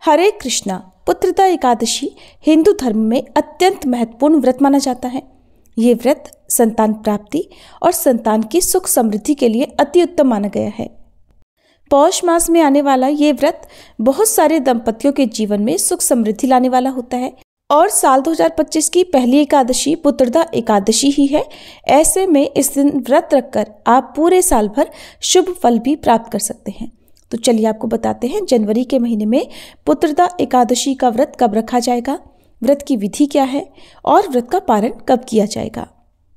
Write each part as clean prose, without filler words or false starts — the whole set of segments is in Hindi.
हरे कृष्णा। पुत्रदा एकादशी हिंदू धर्म में अत्यंत महत्वपूर्ण व्रत माना जाता है। ये व्रत संतान प्राप्ति और संतान की सुख समृद्धि के लिए अति उत्तम माना गया है। पौष मास में आने वाला ये व्रत बहुत सारे दंपतियों के जीवन में सुख समृद्धि लाने वाला होता है और साल 2025 की पहली एकादशी पुत्रदा एकादशी ही है। ऐसे में इस दिन व्रत रखकर आप पूरे साल भर शुभ फल भी प्राप्त कर सकते हैं। तो चलिए आपको बताते हैं जनवरी के महीने में पुत्रदा एकादशी का व्रत कब रखा जाएगा, व्रत की विधि क्या है और व्रत का पारण कब किया जाएगा।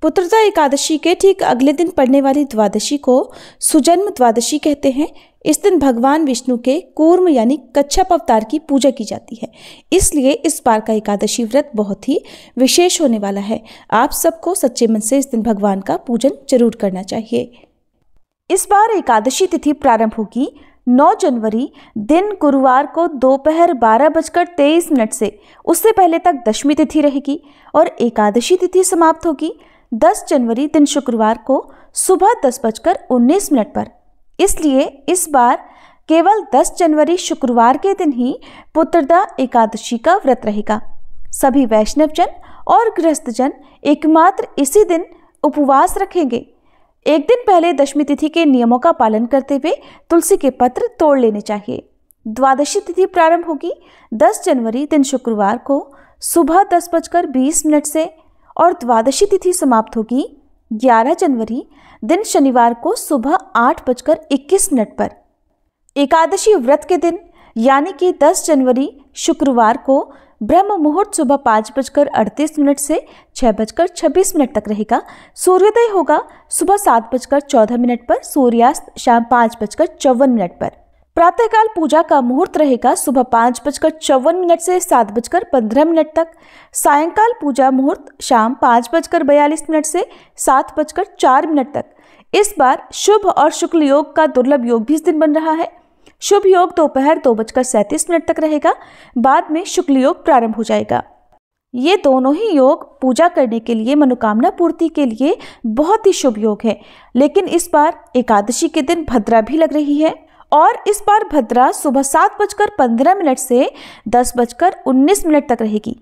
पुत्रदा एकादशी के ठीक अगले दिन पड़ने वाली द्वादशी को सुजन्म द्वादशी कहते हैं। इस दिन भगवान विष्णु के कूर्म यानी कच्छप अवतार की पूजा की जाती है, इसलिए इस बार का एकादशी व्रत बहुत ही विशेष होने वाला है। आप सबको सच्चे मन से इस दिन भगवान का पूजन जरूर करना चाहिए। इस बार एकादशी तिथि प्रारंभ होगी 9 जनवरी दिन गुरुवार को दोपहर 12:23 से उससे पहले तक दशमी तिथि रहेगी और एकादशी तिथि समाप्त होगी 10 जनवरी दिन शुक्रवार को सुबह 10:19 पर। इसलिए इस बार केवल 10 जनवरी शुक्रवार के दिन ही पुत्रदा एकादशी का व्रत रहेगा। सभी वैष्णव जन और गृहस्थ जन एकमात्र इसी दिन उपवास रखेंगे। एक दिन पहले दशमी तिथि के नियमों का पालन करते हुए तुलसी के पत्र तोड़ लेने चाहिए। द्वादशी तिथि प्रारंभ होगी 10 जनवरी दिन शुक्रवार को सुबह 10:20 से और द्वादशी तिथि समाप्त होगी 11 जनवरी दिन शनिवार को सुबह 8:21 पर। एकादशी व्रत के दिन यानी कि 10 जनवरी शुक्रवार को ब्रह्म मुहूर्त सुबह 5:38 से 6:26 तक रहेगा। सूर्योदय होगा सुबह 7:14 पर, सूर्यास्त शाम 5:54 पर। प्रातःकाल पूजा का मुहूर्त रहेगा सुबह 5:54 से 7:15 तक। सायंकाल पूजा मुहूर्त शाम 5:42 से 7:04 तक। इस बार शुभ और शुक्ल योग का दुर्लभ योग भी इस दिन बन रहा है। शुभ योग दोपहर 2:37 तक रहेगा, बाद में शुक्ल योग प्रारंभ हो जाएगा। ये दोनों ही योग पूजा करने के लिए, मनोकामना पूर्ति के लिए बहुत ही शुभ योग है। लेकिन इस बार एकादशी के दिन भद्रा भी लग रही है और इस बार भद्रा सुबह 7:15 से 10:19 तक रहेगी।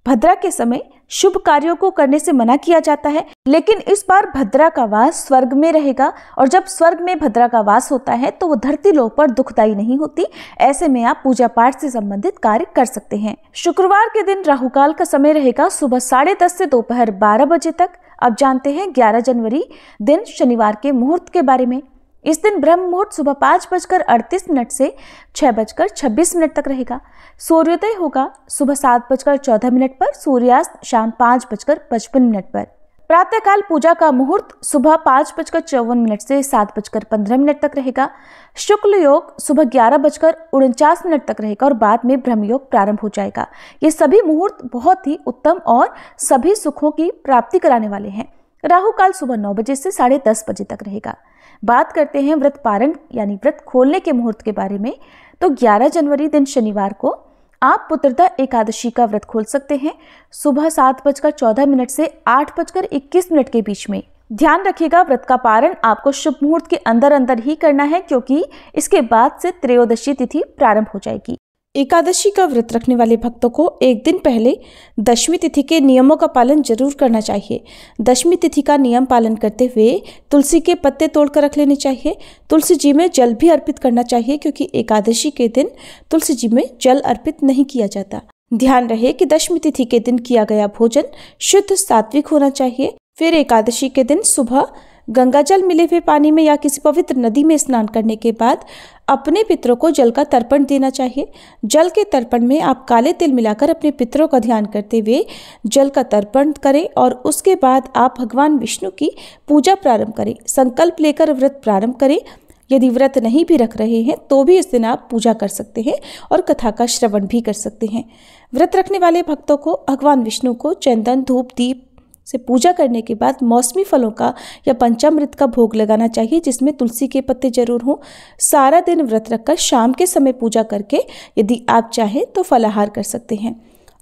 भद्रा के समय शुभ कार्यों को करने से मना किया जाता है, लेकिन इस बार भद्रा का वास स्वर्ग में रहेगा और जब स्वर्ग में भद्रा का वास होता है तो वो धरती लोक पर दुखदायी नहीं होती। ऐसे में आप पूजा पाठ से संबंधित कार्य कर सकते हैं। शुक्रवार के दिन राहुकाल का समय रहेगा सुबह 10:30 से दोपहर 12 बजे तक। अब जानते हैं 11 जनवरी दिन शनिवार के मुहूर्त के बारे में। इस दिन ब्रह्म मुहूर्त सुबह 5:38 से 6:26 तक रहेगा। सूर्योदय होगा सुबह 7:14 पर, सूर्यास्त शाम 5:55 पर। प्रातःकाल पूजा का मुहूर्त सुबह 5:54 से 7:15 तक रहेगा। शुक्ल योग सुबह 11:49 तक रहेगा और बाद में ब्रह्म योग प्रारंभ हो जाएगा। ये सभी मुहूर्त बहुत ही उत्तम और सभी सुखों की प्राप्ति कराने वाले हैं। राहु काल सुबह 9 बजे से 10:30 बजे तक रहेगा। बात करते हैं व्रत पारण यानी व्रत खोलने के मुहूर्त के बारे में। तो 11 जनवरी दिन शनिवार को आप पुत्रदा एकादशी का व्रत खोल सकते हैं सुबह 7:14 से 8:21 के बीच में। ध्यान रखिएगा व्रत का पारण आपको शुभ मुहूर्त के अंदर अंदर ही करना है, क्योंकि इसके बाद से त्रयोदशी तिथि प्रारंभ हो जाएगी। एकादशी का व्रत रखने वाले भक्तों को एक दिन पहले दशमी तिथि के नियमों का पालन जरूर करना चाहिए। दशमी तिथि का नियम पालन करते हुए तुलसी के पत्ते तोड़कर रख लेने चाहिए। तुलसी जी में जल भी अर्पित करना चाहिए, क्योंकि एकादशी के दिन तुलसी जी में जल अर्पित नहीं किया जाता। ध्यान रहे कि दशमी तिथि के दिन किया गया भोजन शुद्ध सात्विक होना चाहिए। फिर एकादशी के दिन सुबह गंगा जल मिले हुए पानी में या किसी पवित्र नदी में स्नान करने के बाद अपने पितरों को जल का तर्पण देना चाहिए। जल के तर्पण में आप काले तिल मिलाकर अपने पितरों का ध्यान करते हुए जल का तर्पण करें और उसके बाद आप भगवान विष्णु की पूजा प्रारंभ करें। संकल्प लेकर व्रत प्रारंभ करें। यदि व्रत नहीं भी रख रहे हैं तो भी इस दिन आप पूजा कर सकते हैं और कथा का श्रवण भी कर सकते हैं। व्रत रखने वाले भक्तों को भगवान विष्णु को चंदन धूप दीप से पूजा करने के बाद मौसमी फलों का या पंचामृत का भोग लगाना चाहिए, जिसमें तुलसी के पत्ते जरूर हों। सारा दिन व्रत रखकर शाम के समय पूजा करके यदि आप चाहें तो फलाहार कर सकते हैं।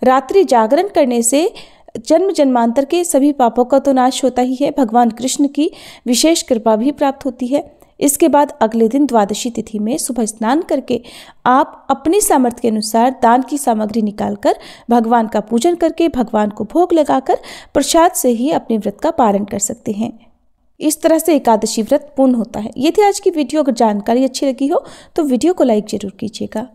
रात्रि जागरण करने से जन्म जन्मांतर के सभी पापों का तो नाश होता ही है, भगवान कृष्ण की विशेष कृपा भी प्राप्त होती है। इसके बाद अगले दिन द्वादशी तिथि में सुबह स्नान करके आप अपनी सामर्थ्य के अनुसार दान की सामग्री निकालकर भगवान का पूजन करके भगवान को भोग लगाकर प्रसाद से ही अपने व्रत का पालन कर सकते हैं। इस तरह से एकादशी व्रत पूर्ण होता है। ये थी आज की वीडियो। अगर जानकारी अच्छी लगी हो तो वीडियो को लाइक जरूर कीजिएगा।